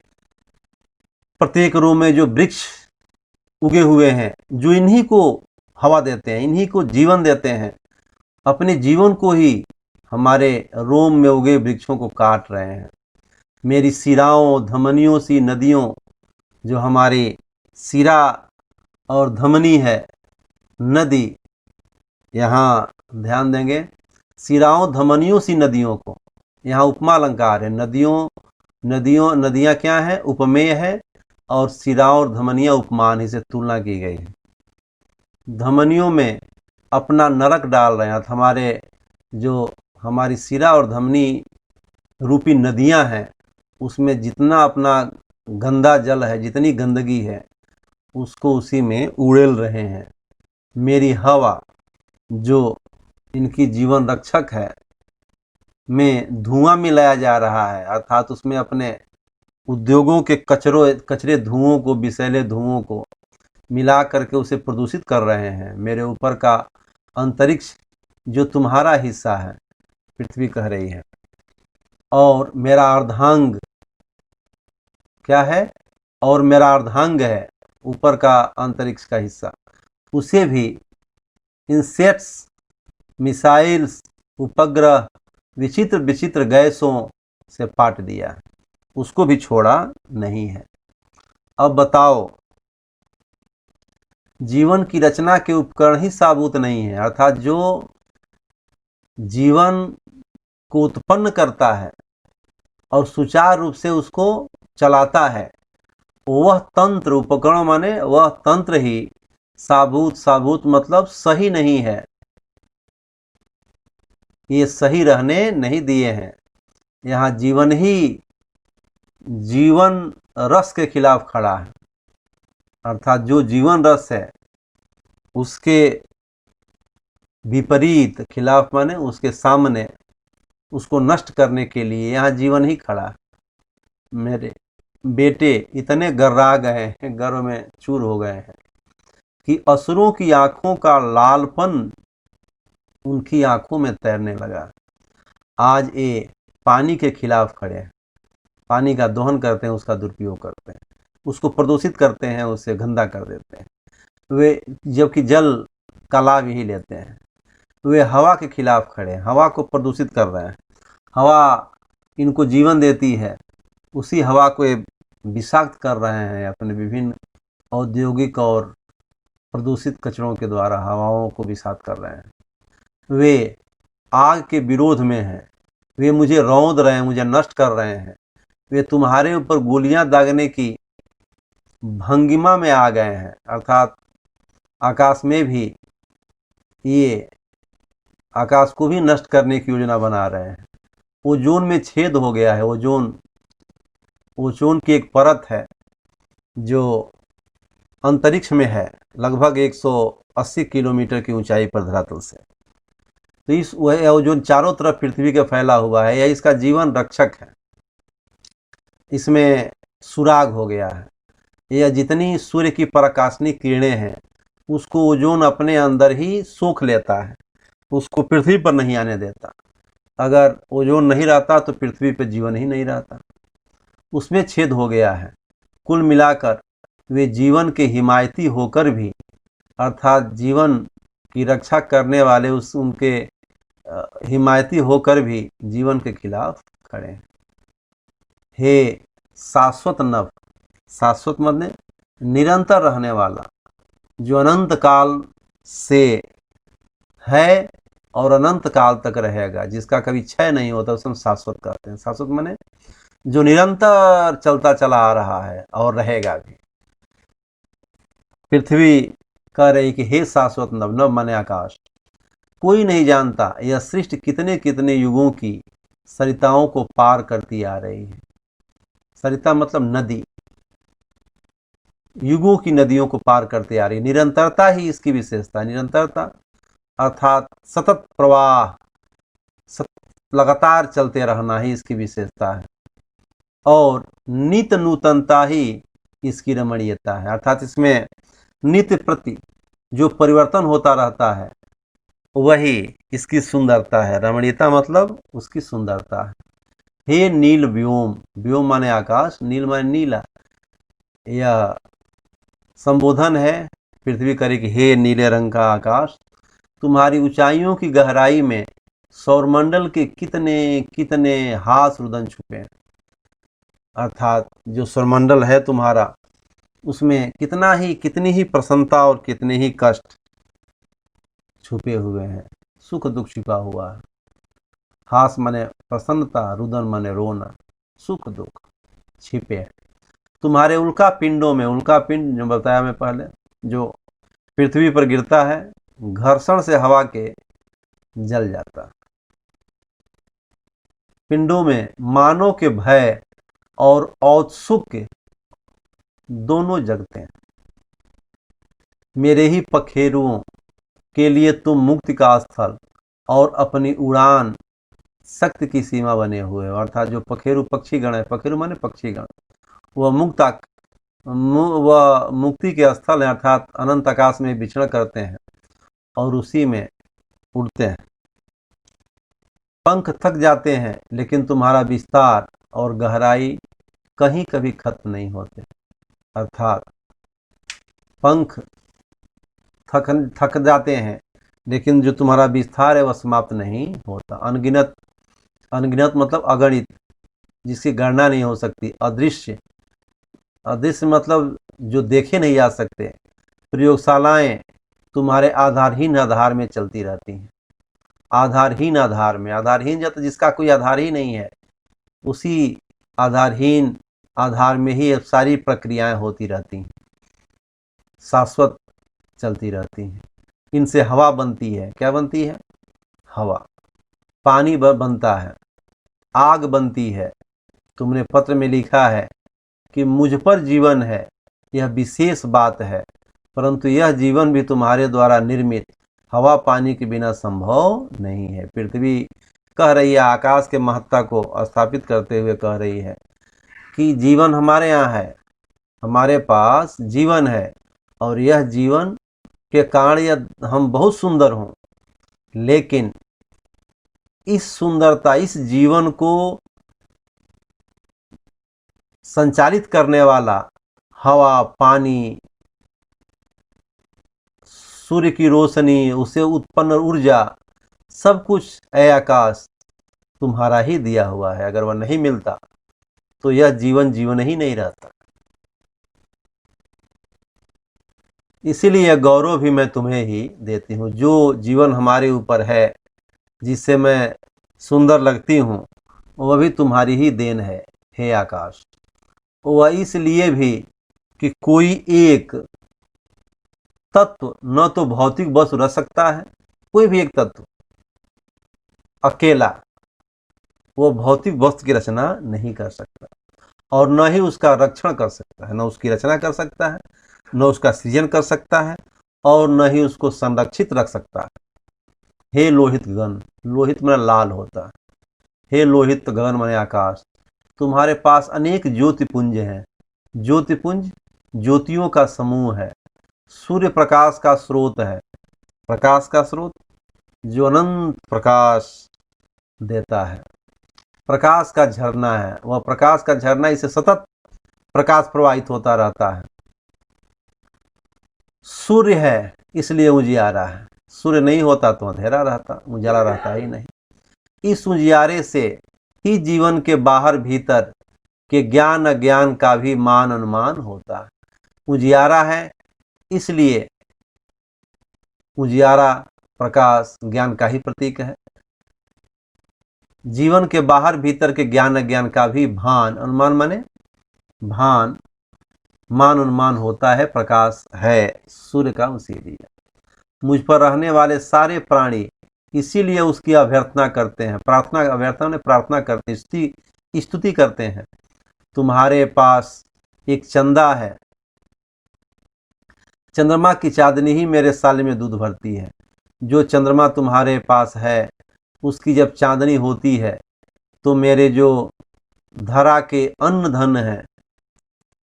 S2: प्रत्येक रोम में जो वृक्ष उगे हुए हैं, जो इन्हीं को हवा देते हैं, इन्हीं को जीवन देते हैं, अपने जीवन को ही हमारे रोम में उगे वृक्षों को काट रहे हैं। मेरी शिराओं धमनियों सी नदियों, जो हमारी शिरा और धमनी है नदी, यहाँ ध्यान देंगे, शिराओं धमनियों सी नदियों को, यहाँ उपमा अलंकार है। नदियाँ क्या है? उपमेय है, और शिराओं और धमनियाँ उपमान, इसे तुलना की गई है। धमनियों में अपना नरक डाल रहे हैं। हमारी शिरा और धमनी रूपी नदियां हैं, उसमें जितना अपना गंदा जल है, जितनी गंदगी है, उसको उसी में उड़ेल रहे हैं। मेरी हवा, जो इनकी जीवन रक्षक है, में धुआं मिलाया जा रहा है। अर्थात उसमें अपने उद्योगों के कचरे धुओं को, विषैले धुओं को मिला करके उसे प्रदूषित कर रहे हैं। मेरे ऊपर का अंतरिक्ष जो तुम्हारा हिस्सा है, पृथ्वी कह रही है, और मेरा अर्धांग क्या है? और मेरा अर्धांग है ऊपर का अंतरिक्ष का हिस्सा, उसे भी इंसेक्ट्स, मिसाइल्स, उपग्रह, विचित्र विचित्र गैसों से पाट दिया, उसको भी छोड़ा नहीं है। अब बताओ, जीवन की रचना के उपकरण ही साबुत नहीं है। अर्थात जो जीवन को उत्पन्न करता है और सुचारू रूप से उसको चलाता है, वह तंत्र, उपकरण माने वह तंत्र ही साबुत मतलब सही नहीं है, ये सही रहने नहीं दिए हैं। यहाँ जीवन ही जीवन रस के खिलाफ खड़ा है। अर्थात जो जीवन रस है उसके विपरीत, खिलाफ माने उसके सामने, उसको नष्ट करने के लिए यहाँ जीवन ही खड़ा है। मेरे बेटे इतने गर्रा गए हैं, गर्व में चूर हो गए हैं कि असुरों की आंखों का लालपन उनकी आंखों में तैरने लगा। आज ये पानी के खिलाफ खड़े हैं, पानी का दोहन करते हैं, उसका दुरुपयोग करते हैं, उसको प्रदूषित करते हैं, उसे गंदा कर देते हैं। वे जबकि जल का लाभ ही लेते हैं। वे हवा के खिलाफ खड़े हैं, हवा को प्रदूषित कर रहे हैं। हवा इनको जीवन देती है, उसी हवा को ये विषाक्त कर रहे हैं अपने विभिन्न औद्योगिक और प्रदूषित कचरों के द्वारा हवाओं को विषाक्त कर रहे हैं। वे आग के विरोध में हैं, वे मुझे रौंद रहे हैं, मुझे नष्ट कर रहे हैं, वे तुम्हारे ऊपर गोलियां दागने की भंगिमा में आ गए हैं। अर्थात आकाश में भी ये आकाश को भी नष्ट करने की योजना बना रहे हैं। ओजोन में छेद हो गया है। ओजोन की एक परत है जो अंतरिक्ष में है, लगभग 180 किलोमीटर की ऊंचाई पर धरातल से। तो इस वह ओजोन चारों तरफ पृथ्वी के फैला हुआ है, यह इसका जीवन रक्षक है। इसमें सुराग हो गया है। यह जितनी सूर्य की प्रकाशनी किरणें हैं उसको ओजोन अपने अंदर ही सोख लेता है, उसको पृथ्वी पर नहीं आने देता। अगर ओजोन नहीं रहता तो पृथ्वी पर जीवन ही नहीं रहता। उसमें छेद हो गया है। कुल मिलाकर वे जीवन के हिमायती होकर भी, अर्थात जीवन की रक्षा करने वाले उनके हिमायती होकर भी जीवन के खिलाफ खड़े हैं। हे शाश्वत नभ, शाश्वत मतलब निरंतर रहने वाला, जो अनंत काल से है और अनंत काल तक रहेगा, जिसका कभी क्षय नहीं होता, उसे हम शाश्वत कहते हैं। शाश्वत माने जो निरंतर चलता चला आ रहा है और रहेगा भी। पृथ्वी कह रही कि हे शाश्वत नभ, नभ माने आकाश, कोई नहीं जानता यह सृष्टि कितने कितने युगों की सरिताओं को पार करती आ रही है। सरिता मतलब नदी, युगों की नदियों को पार करते आ रही है। निरंतरता ही इसकी विशेषता। निरंतरता अर्थात सतत प्रवाह, लगातार चलते रहना ही इसकी विशेषता है। और नित्य नूतनता ही इसकी रमणीयता है। अर्थात इसमें नित्य प्रति जो परिवर्तन होता रहता है वही इसकी सुंदरता है। रमणीयता मतलब उसकी सुंदरता है। हे नील व्योम, व्योम माने आकाश, नील माने नीला। यह संबोधन है पृथ्वी करे कि हे नीले रंग का आकाश, तुम्हारी ऊंचाइयों की गहराई में सौरमंडल के कितने कितने हास रुदन छुपे हैं। अर्थात जो सौरमंडल है तुम्हारा, उसमें कितनी ही प्रसन्नता और कितने ही कष्ट छुपे हुए हैं, सुख दुख छिपा हुआ है। हास माने प्रसन्नता, रुदन माने रोना, सुख दुख छिपे हैं तुम्हारे उल्का पिंडों में। उल्का पिंड जो बताया मैं पहले, जो पृथ्वी पर गिरता है, घर्षण से हवा के जल जाता। पिंडों में मानव के भय और औत्सुक्य दोनों जगते हैं। मेरे ही पखेरुओं के लिए तुम मुक्ति का स्थल और अपनी उड़ान शक्ति की सीमा बने हुए हो। अर्थात जो पखेरु पक्षीगण है, पखेरु माने पक्षीगण, वह मुक्ति के स्थल है, अर्थात अनंत आकाश में विचरण करते हैं और उसी में उड़ते हैं। पंख थक जाते हैं लेकिन तुम्हारा विस्तार और गहराई कहीं कभी खत्म नहीं होते। अर्थात पंख थक जाते हैं लेकिन जो तुम्हारा विस्तार है वह समाप्त नहीं होता। अनगिनत, अनगिनत मतलब अगणित, जिसकी गणना नहीं हो सकती। अदृश्य, अदृश्य मतलब जो देखे नहीं जा सकते। प्रयोगशालाएं तुम्हारे आधारहीन आधार में चलती रहती हैं। आधारहीन आधार में, आधारहीन जब जिसका कोई आधार ही नहीं है, उसी आधारहीन आधार में ही सारी प्रक्रियाएं होती रहती हैं, शाश्वत चलती रहती हैं। इनसे हवा बनती है। क्या बनती है? हवा। पानी बनता है, आग बनती है। तुमने पत्र में लिखा है कि मुझ पर जीवन है, यह विशेष बात है, परंतु यह जीवन भी तुम्हारे द्वारा निर्मित हवा पानी के बिना संभव नहीं है। पृथ्वी कह रही है, आकाश के महत्ता को स्थापित करते हुए कह रही है कि जीवन हमारे यहाँ है, हमारे पास जीवन है, और यह जीवन के कारण हम बहुत सुंदर हों, लेकिन इस सुंदरता, इस जीवन को संचालित करने वाला हवा, पानी, सूर्य की रोशनी, उसे उत्पन्न ऊर्जा, सब कुछ ऐ आकाश तुम्हारा ही दिया हुआ है। अगर वह नहीं मिलता तो यह जीवन जीवन ही नहीं रहता। इसीलिए यह गौरव भी मैं तुम्हें ही देती हूँ। जो जीवन हमारे ऊपर है जिससे मैं सुंदर लगती हूँ, वह भी तुम्हारी ही देन है हे आकाश। वह इसलिए भी कि कोई एक तत्व न तो भौतिक वस्तु रह सकता है, कोई भी एक तत्व अकेला वो भौतिक वस्तु की रचना नहीं कर सकता, और न ही उसका रक्षण कर सकता है, न उसकी रचना कर सकता है, न उसका सृजन कर सकता है, और न ही उसको संरक्षित रख सकता है। हे लोहित गगन, लोहित में लाल होता है, हे लोहित गगन माने आकाश, तुम्हारे पास अनेक ज्योतिपुंज हैं। ज्योतिपुंज ज्योतियों का समूह है, सूर्य प्रकाश का स्रोत है, प्रकाश का स्रोत जो अनंत प्रकाश देता है, प्रकाश का झरना है, वह प्रकाश का झरना इसे सतत प्रकाश प्रवाहित होता रहता है। सूर्य है इसलिए उजियारा है, सूर्य नहीं होता तो अंधेरा रहता, उजाला रहता ही नहीं। इस उजियारे से ही जीवन के बाहर भीतर के ज्ञान अज्ञान का भी मान अनुमान होता है। उजियारा है इसलिए उजियारा प्रकाश ज्ञान का ही प्रतीक है। जीवन के बाहर भीतर के ज्ञान अज्ञान का भी भान अनुमान माने भान मान अनुमान होता है, प्रकाश है सूर्य का उसी लिए। मुझ पर रहने वाले सारे प्राणी इसीलिए उसकी अभ्यर्थना करते हैं, प्रार्थना अभ्यर्थना ने प्रार्थना करते हैं, स्तुति करते हैं। तुम्हारे पास एक चंदा है, चंद्रमा की चांदनी ही मेरे साले में दूध भरती है। जो चंद्रमा तुम्हारे पास है उसकी जब चांदनी होती है तो मेरे जो धरा के अन्न धन है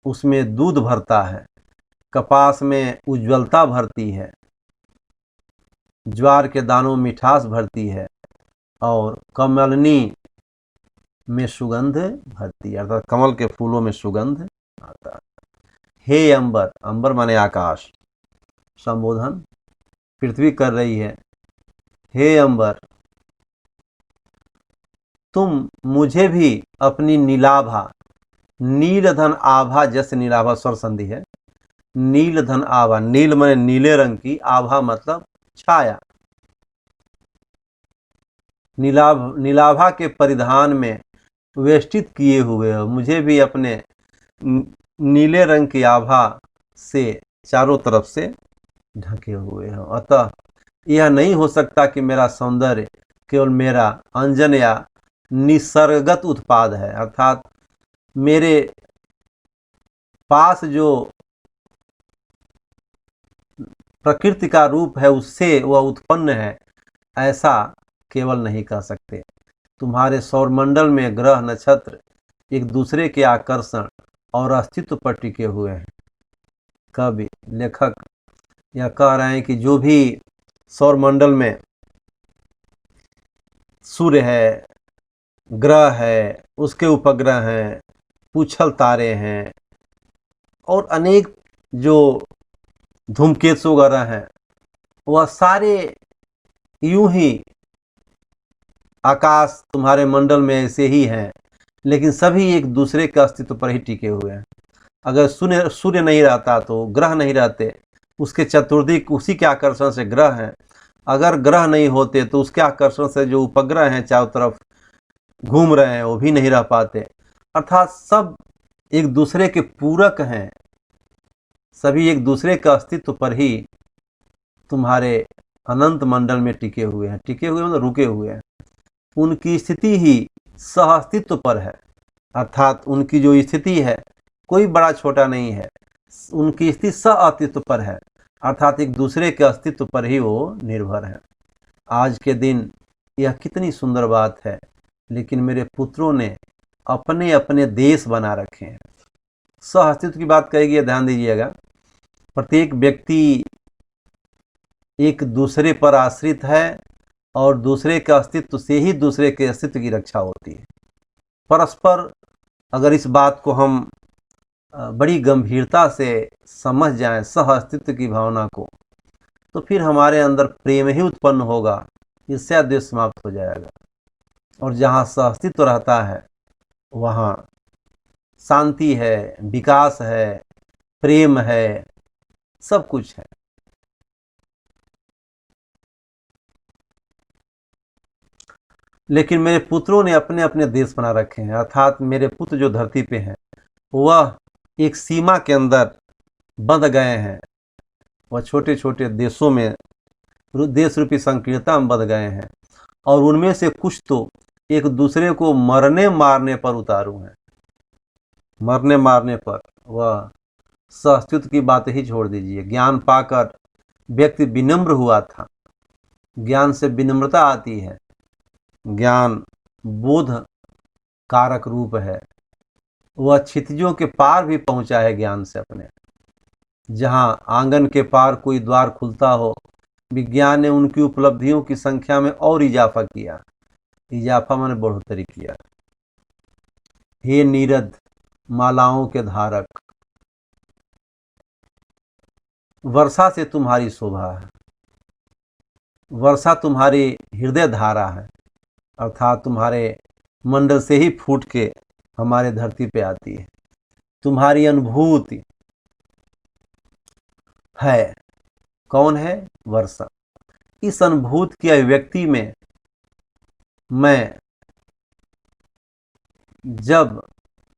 S2: उसमें दूध भरता है, कपास में उज्ज्वलता भरती है, ज्वार के दानों में मिठास भरती है, और कमलनी में सुगंध भरती है, अर्थात कमल के फूलों में सुगंध आता है। हे अंबर, अंबर माने आकाश, संबोधन पृथ्वी कर रही है, हे अंबर तुम मुझे भी अपनी नीलाभा, नीलधन आभा जैसे नीलाभा स्वर संधि है, नीलधन आभा, नील माने नीले रंग की, आभा मतलब छाया, नीलाभा के परिधान में वेष्टित किए हुए हो, मुझे भी अपने नीले रंग की आभा से चारों तरफ से ढके हुए हो। अतः यह नहीं हो सकता कि मेरा सौंदर्य केवल मेरा अंजन या निसर्गत उत्पाद है, अर्थात मेरे पास जो प्रकृति का रूप है उससे वह उत्पन्न है, ऐसा केवल नहीं कह सकते। तुम्हारे सौरमंडल में ग्रह नक्षत्र एक दूसरे के आकर्षण और अस्तित्व पर टिके हुए हैं। कवि लेखक यह कह रहे हैं कि जो भी सौरमंडल में सूर्य है, ग्रह है, उसके उपग्रह हैं, पूछल तारे हैं, और अनेक जो धूमकेतु वगैरह हैं, वह सारे यूं ही आकाश तुम्हारे मंडल में ऐसे ही हैं, लेकिन सभी एक दूसरे के अस्तित्व पर ही टिके हुए हैं। अगर सूर्य नहीं रहता तो ग्रह नहीं रहते, उसके चतुर्दिक उसी के आकर्षण से ग्रह हैं। अगर ग्रह नहीं होते तो उसके आकर्षण से जो उपग्रह हैं चारों तरफ घूम रहे हैं वो भी नहीं रह पाते। अर्थात सब एक दूसरे के पूरक हैं, सभी एक दूसरे के अस्तित्व पर ही तुम्हारे अनंत मंडल में टिके हुए हैं। टिके हुए मतलब रुके हुए हैं, उनकी स्थिति ही सह अस्तित्व पर है, अर्थात उनकी जो स्थिति है कोई बड़ा छोटा नहीं है, उनकी स्थिति सह अस्तित्व पर है, अर्थात एक दूसरे के अस्तित्व पर ही वो निर्भर है। आज के दिन यह कितनी सुंदर बात है, लेकिन मेरे पुत्रों ने अपने अपने देश बना रखे हैं। सह अस्तित्व की बात कहेगी, ध्यान दीजिएगा, प्रत्येक व्यक्ति एक दूसरे पर आश्रित है और दूसरे के अस्तित्व से ही दूसरे के अस्तित्व की रक्षा होती है। परस्पर अगर इस बात को हम बड़ी गंभीरता से समझ जाएं, सह अस्तित्व की भावना को, तो फिर हमारे अंदर प्रेम ही उत्पन्न होगा, इससे द्वेष समाप्त हो जाएगा। और जहाँ सह अस्तित्व रहता है वहाँ शांति है, विकास है, प्रेम है, सब कुछ है। लेकिन मेरे पुत्रों ने अपने अपने देश बना रखे हैं, अर्थात मेरे पुत्र जो धरती पे हैं वह एक सीमा के अंदर बंध गए हैं। वह छोटे छोटे देशों में देश रूपी संकीर्णता में बंध गए हैं, और उनमें से कुछ तो एक दूसरे को मरने मारने पर उतारू हैं। मरने मारने पर, वह सहस्तित्व की बात ही छोड़ दीजिए। ज्ञान पाकर व्यक्ति विनम्र हुआ था। ज्ञान से विनम्रता आती है। ज्ञान बोध कारक रूप है। वह क्षितिजों के पार भी पहुंचा है ज्ञान से अपने। जहां आंगन के पार कोई द्वार खुलता हो, विज्ञान ने उनकी उपलब्धियों की संख्या में और इजाफा किया। इजाफा माने बढ़ोतरी किया। हे नीरद मालाओं के धारक, वर्षा से तुम्हारी शोभा है। वर्षा तुम्हारी हृदय धारा है, अर्थात तुम्हारे मंडल से ही फूट के हमारे धरती पे आती है। तुम्हारी अनुभूति है। कौन है? वर्षा। इस अनुभूति की अभिव्यक्ति में मैं, जब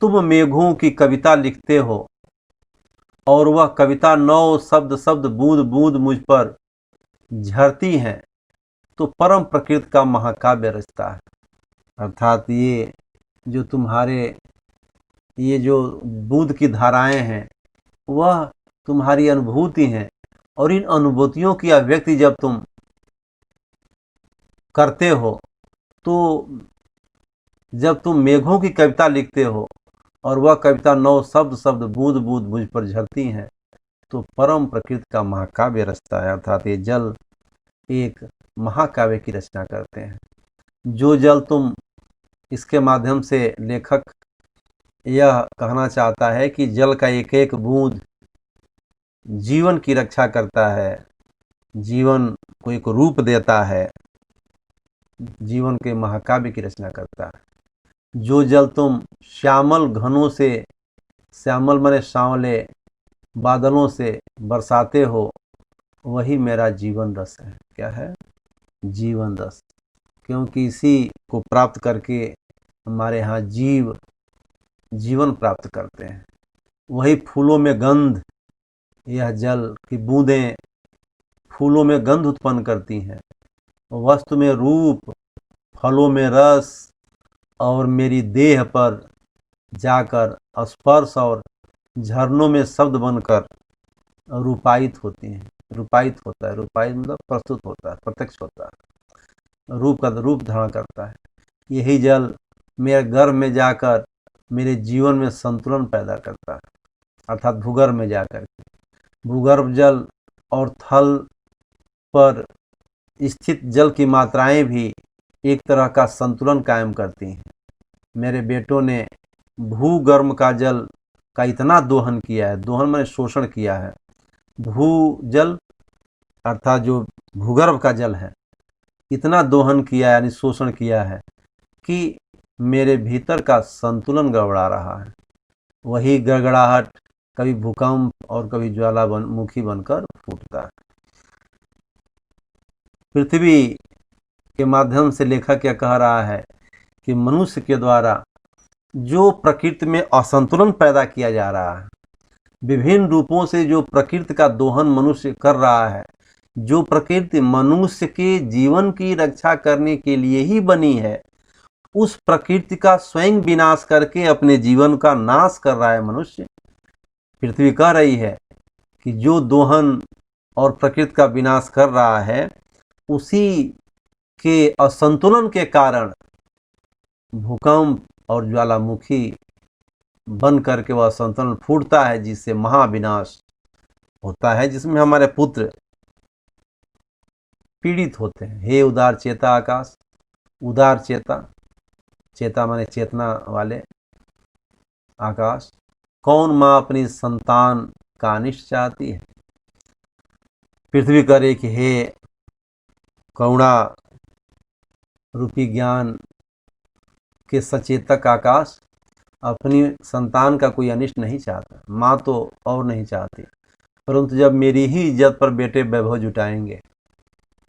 S2: तुम मेघों की कविता लिखते हो और वह कविता नौ शब्द शब्द बूंद बूंद मुझ पर झरती हैं, तो परम प्रकृति का महाकाव्य रचता है। अर्थात ये जो तुम्हारे ये जो बूंद की धाराएं हैं वह तुम्हारी अनुभूति हैं, और इन अनुभूतियों की अभिव्यक्ति जब तुम करते हो, तो जब तुम मेघों की कविता लिखते हो और वह कविता नौ शब्द शब्द बूंद बूंद मुझ पर झरती हैं, तो परम प्रकृति का महाकाव्य रचता है। अर्थात ये जल एक महाकाव्य की रचना करते हैं। जो जल तुम, इसके माध्यम से लेखक यह कहना चाहता है कि जल का एक एक बूंद जीवन की रक्षा करता है, जीवन को एक रूप देता है, जीवन के महाकाव्य की रचना करता है। जो जल तुम श्यामल घनों से, श्यामल माने सांवले बादलों से बरसाते हो, वही मेरा जीवन रस है। क्या है? जीवन रस। क्योंकि इसी को प्राप्त करके हमारे यहाँ जीवन प्राप्त करते हैं। वही फूलों में गंध, यह जल की बूंदें फूलों में गंध उत्पन्न करती हैं, वस्तु में रूप, फलों में रस, और मेरी देह पर जाकर स्पर्श और झरनों में शब्द बनकर रूपायित होती हैं। रूपायित होता है, रूपायित मतलब प्रस्तुत होता है, प्रत्यक्ष होता है, रूप का रूप धारण करता है। यही जल मेरे गर्भ में जाकर मेरे जीवन में संतुलन पैदा करता है, अर्थात भूगर्भ में जाकर के। भूगर्भ जल और थल पर स्थित जल की मात्राएं भी एक तरह का संतुलन कायम करती हैं। मेरे बेटों ने भूगर्भ का जल का इतना दोहन किया है, दोहन मैंने शोषण किया है। भूजल अर्थात जो भूगर्भ का जल है, इतना दोहन किया यानी शोषण किया है कि मेरे भीतर का संतुलन गड़बड़ा रहा है। वही गड़गड़ाहट कभी भूकंप और कभी ज्वालामुखी बनकर फूटता है। पृथ्वी के माध्यम से लेखक क्या कह रहा है कि मनुष्य के द्वारा जो प्रकृति में असंतुलन पैदा किया जा रहा है, विभिन्न रूपों से जो प्रकृति का दोहन मनुष्य कर रहा है, जो प्रकृति मनुष्य के जीवन की रक्षा करने के लिए ही बनी है, उस प्रकृति का स्वयं विनाश करके अपने जीवन का नाश कर रहा है मनुष्य। पृथ्वी कह रही है कि जो दोहन और प्रकृति का विनाश कर रहा है, उसी के असंतुलन के कारण भूकंप और ज्वालामुखी बन करके वह संतुलन फूटता है, जिससे महाविनाश होता है, जिसमें हमारे पुत्र पीड़ित होते हैं। हे उदार चेता आकाश, उदार चेता, चेता माने चेतना वाले आकाश, कौन माँ अपनी संतान का अनिष्ट चाहती है? पृथ्वी करे कि हे करुणा रूपी ज्ञान के सचेतक आकाश, अपनी संतान का कोई अनिष्ट नहीं चाहता। माँ तो और नहीं चाहती, परंतु जब मेरी ही इज्जत पर बेटे वैभव जुटाएंगे,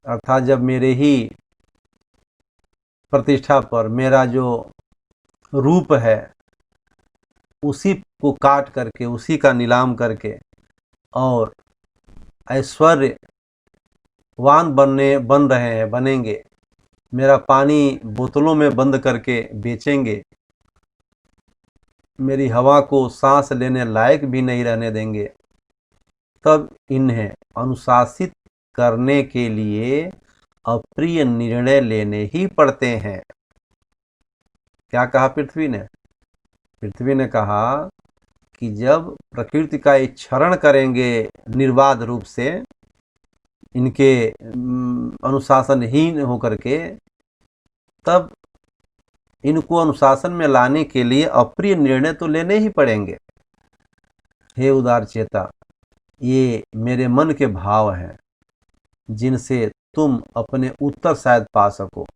S2: अर्थात जब मेरे ही प्रतिष्ठा पर मेरा जो रूप है उसी को काट करके, उसी का नीलाम करके और ऐश्वर्यवान बन रहे हैं, बनेंगे। मेरा पानी बोतलों में बंद करके बेचेंगे, मेरी हवा को सांस लेने लायक भी नहीं रहने देंगे। तब इन्हें अनुशासित करने के लिए अप्रिय निर्णय लेने ही पड़ते हैं। क्या कहा पृथ्वी ने? पृथ्वी ने कहा कि जब प्रकृति का क्षरण करेंगे निर्बाध रूप से, इनके अनुशासनहीन होकर के, तब इनको अनुशासन में लाने के लिए अप्रिय निर्णय तो लेने ही पड़ेंगे। हे उदार चेता, ये मेरे मन के भाव हैं जिनसे तुम अपने उत्तर शायद पा सको।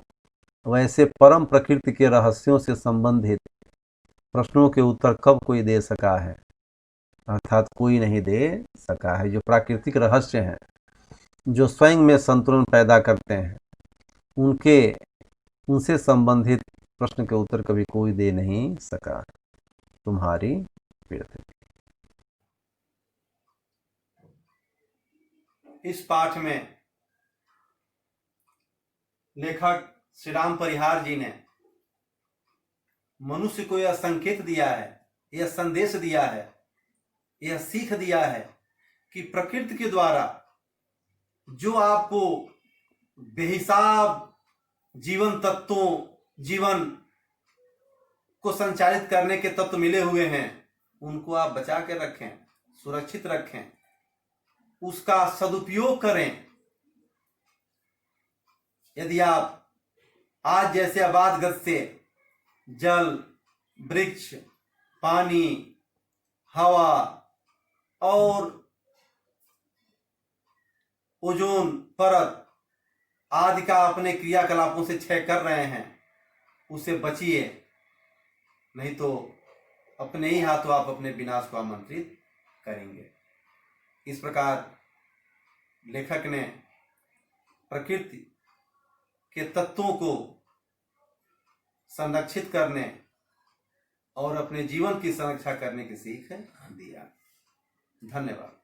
S2: वैसे परम प्रकृति के रहस्यों से संबंधित प्रश्नों के उत्तर कब कोई दे सका है? अर्थात कोई नहीं दे सका है। जो प्राकृतिक रहस्य हैं, जो स्वयं में संतुलन पैदा करते हैं, उनसे संबंधित प्रश्न के उत्तर कभी कोई दे नहीं सका। तुम्हारी पृथ्वी।
S1: इस पाठ में लेखक श्री राम परिहार जी ने मनुष्य को यह संकेत दिया है, यह संदेश दिया है, यह सीख दिया है कि प्रकृति के द्वारा जो आपको बेहिसाब जीवन को संचालित करने के तत्व मिले हुए हैं, उनको आप बचा के रखें, सुरक्षित रखें, उसका सदुपयोग करें। यदि आप आज जैसे आबाद गत से जल, वृक्ष, पानी, हवा और ओजोन परत आदि का अपने क्रियाकलापों से क्षय कर रहे हैं, उससे बचिए, नहीं तो अपने ही हाथों आप अपने विनाश को आमंत्रित करेंगे। इस प्रकार लेखक ने प्रकृति के तत्वों को संरक्षित करने और अपने जीवन की संरक्षा करने की सीख दिया। धन्यवाद।